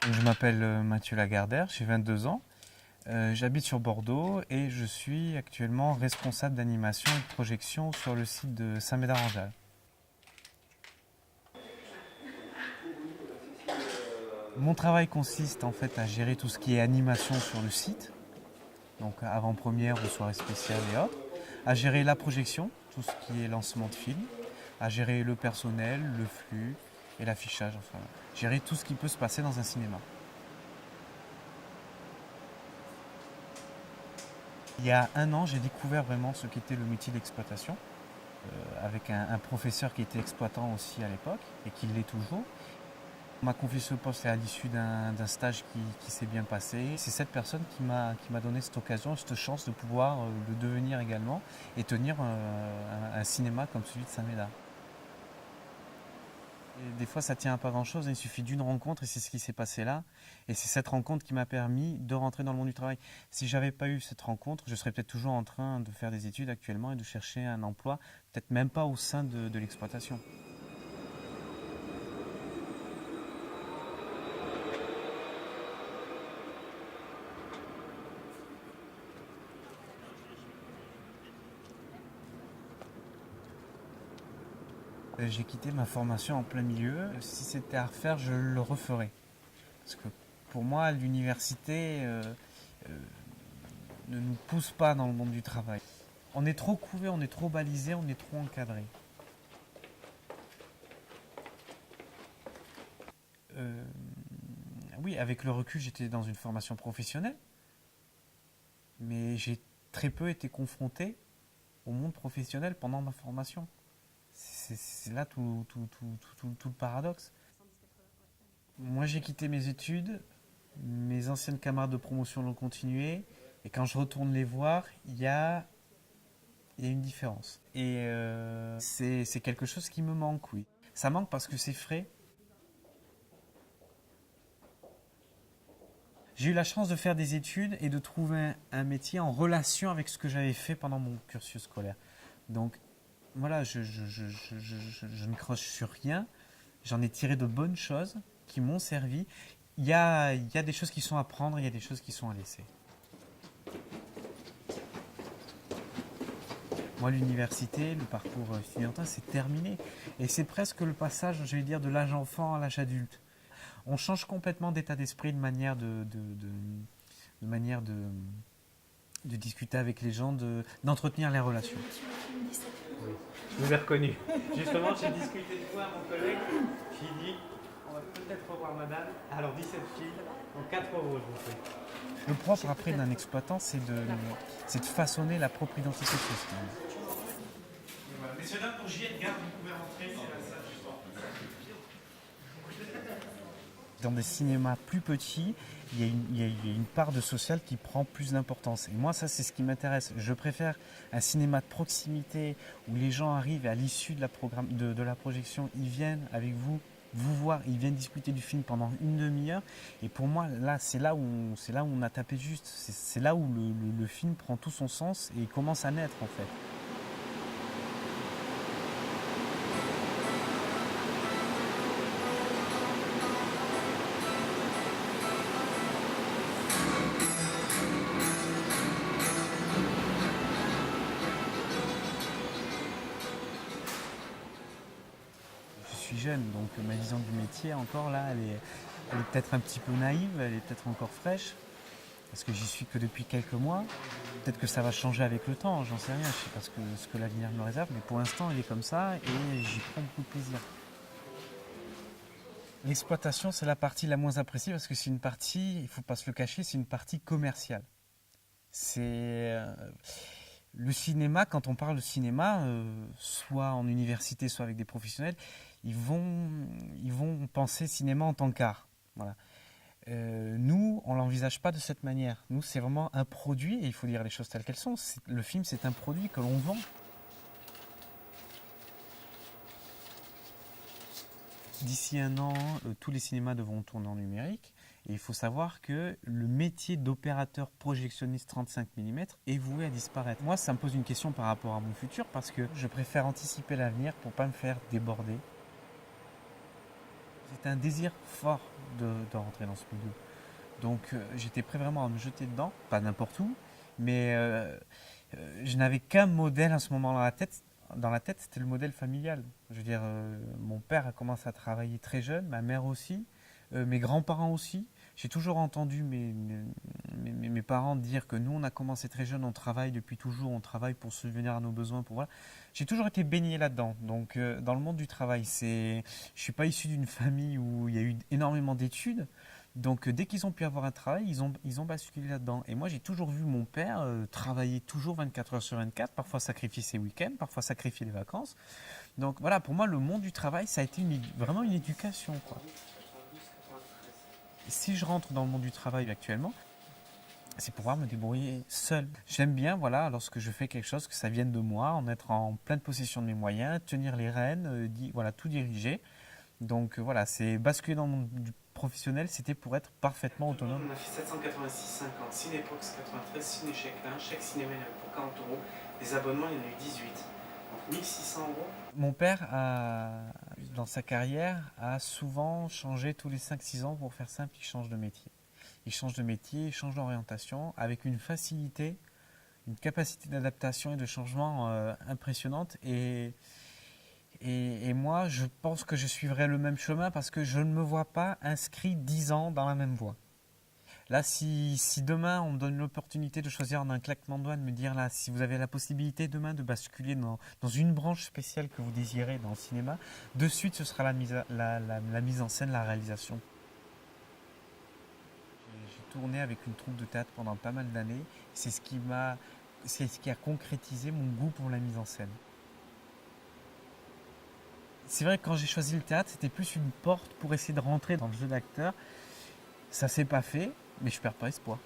Je m'appelle Mathieu Lagardère, j'ai 22 ans. J'habite sur Bordeaux et je suis actuellement responsable d'animation et de projection sur le site de Saint-Médard-en-Jalles. Mon travail consiste en fait à gérer tout ce qui est animation sur le site, donc avant-première ou soirée spéciale et autres, à gérer la projection, tout ce qui est lancement de film, à gérer le personnel, le flux et l'affichage, enfin, gérer tout ce qui peut se passer dans un cinéma. Il y a un an, j'ai découvert vraiment ce qu'était le métier d'exploitation, avec un professeur qui était exploitant aussi à l'époque et qui l'est toujours. On m'a confié ce poste à l'issue d'un stage qui s'est bien passé. C'est cette personne qui m'a donné cette occasion, cette chance de pouvoir le devenir également et tenir un cinéma comme celui de Saint-Médard. Et des fois, ça tient à pas grand-chose, il suffit d'une rencontre et c'est ce qui s'est passé là. Et c'est cette rencontre qui m'a permis de rentrer dans le monde du travail. Si j'avais pas eu cette rencontre, je serais peut-être toujours en train de faire des études actuellement et de chercher un emploi, peut-être même pas au sein de l'exploitation. J'ai quitté ma formation en plein milieu. Si c'était à refaire, je le referais. Parce que pour moi, l'université euh, ne nous pousse pas dans le monde du travail. On est trop couvé, on est trop balisé, on est trop encadré. Euh, oui, avec le recul, j'étais dans une formation professionnelle, mais j'ai très peu été confronté au monde professionnel pendant ma formation. C'est là tout le paradoxe. Moi, j'ai quitté mes études, mes anciennes camarades de promotion l'ont continué, et quand je retourne les voir, il y a une différence. Et c'est quelque chose qui me manque, oui. Ça manque parce que c'est frais. J'ai eu la chance de faire des études et de trouver un métier en relation avec ce que j'avais fait pendant mon cursus scolaire. Donc voilà, je ne croche sur rien. J'en ai tiré de bonnes choses qui m'ont servi. Il y a des choses qui sont à prendre, il y a des choses qui sont à laisser. Moi, l'université, le parcours étudiantin, c'est terminé. Et c'est presque le passage, je vais dire, de l'âge enfant à l'âge adulte. On change complètement d'état d'esprit, de manière de manière de discuter avec les gens, d'entretenir les relations. Oui. Je vous ai reconnu. Justement, j'ai discuté de vous à mon collègue qui dit on va peut-être revoir madame. Alors 17 filles, en 4 euros, je vous fais. Le propre après d'un exploitant, c'est de façonner la propre identité de ce style. Voilà. Messieurs, dames, pour J. Edgar, vous pouvez rentrer, c'est la salle juste en face. Dans des cinémas plus petits, il y a une part de social qui prend plus d'importance. Et moi, ça, c'est ce qui m'intéresse. Je préfère un cinéma de proximité où les gens arrivent et à l'issue de la projection, ils viennent avec vous, vous voir, ils viennent discuter du film pendant une demi-heure. Et pour moi, là, c'est là où on a tapé juste. C'est là où le film prend tout son sens et commence à naître, en fait. Je suis jeune, donc ma vision du métier encore là, elle est peut-être un petit peu naïve, elle est peut-être encore fraîche, parce que j'y suis que depuis quelques mois. Peut-être que ça va changer avec le temps, j'en sais rien, je sais pas ce que l'avenir me réserve, mais pour l'instant il est comme ça et j'y prends beaucoup de plaisir. L'exploitation, c'est la partie la moins appréciée parce que c'est une partie, il ne faut pas se le cacher, c'est une partie commerciale. C'est le cinéma, quand on parle de cinéma, soit en université, soit avec des professionnels, ils vont, ils vont penser cinéma en tant qu'art. Voilà. Nous, on ne l'envisage pas de cette manière. Nous, c'est vraiment un produit, et il faut dire les choses telles qu'elles sont. Le film, c'est un produit que l'on vend. D'ici un an, tous les cinémas devront tourner en numérique. Et il faut savoir que le métier d'opérateur projectionniste 35 mm est voué à disparaître. Moi, ça me pose une question par rapport à mon futur parce que je préfère anticiper l'avenir pour ne pas me faire déborder. C'était un désir fort de rentrer dans ce milieu. Donc j'étais prêt vraiment à me jeter dedans, pas n'importe où, mais je n'avais qu'un modèle à ce moment dans la tête. Dans la tête, c'était le modèle familial. Je veux dire, mon père a commencé à travailler très jeune, ma mère aussi, mes grands-parents aussi. J'ai toujours entendu mes parents dire que nous, on a commencé très jeune, on travaille depuis toujours, on travaille pour subvenir à nos besoins. Pour, voilà. J'ai toujours été baigné là-dedans. Donc, dans le monde du travail, je ne suis pas issu d'une famille où il y a eu énormément d'études. Donc, dès qu'ils ont pu avoir un travail, ils ont basculé là-dedans. Et moi, j'ai toujours vu mon père travailler toujours 24 heures sur 24, parfois sacrifier ses week-ends, parfois sacrifier les vacances. Donc, voilà, pour moi, le monde du travail, ça a été vraiment une éducation, quoi. Si je rentre dans le monde du travail actuellement, c'est pouvoir me débrouiller seul. J'aime bien, voilà, lorsque je fais quelque chose, que ça vienne de moi, en être en pleine possession de mes moyens, tenir les rênes, voilà, tout diriger. Donc voilà, c'est basculer dans le monde du professionnel, c'était pour être parfaitement autonome. On a fait 786,50, Cinépox 93, Cinéchèque 1, chèque cinéma pour 40 euros. Les abonnements, il y en a eu 18. Donc 1600 euros. Mon père, dans sa carrière, a souvent changé tous les 5-6 ans. Pour faire simple, il change de métier. Il change de métier, il change d'orientation avec une facilité, une capacité d'adaptation et de changement impressionnante. Et moi, je pense que je suivrai le même chemin parce que je ne me vois pas inscrit 10 ans dans la même voie. Là, si demain on me donne l'opportunité de choisir en un claquement de doigts, de me dire là, si vous avez la possibilité demain de basculer dans une branche spéciale que vous désirez dans le cinéma, de suite ce sera la mise en scène, la réalisation. J'ai tourné avec une troupe de théâtre pendant pas mal d'années. C'est ce qui a concrétisé mon goût pour la mise en scène. C'est vrai que quand j'ai choisi le théâtre, c'était plus une porte pour essayer de rentrer dans le jeu d'acteur. Ça s'est pas fait, mais je perds pas espoir.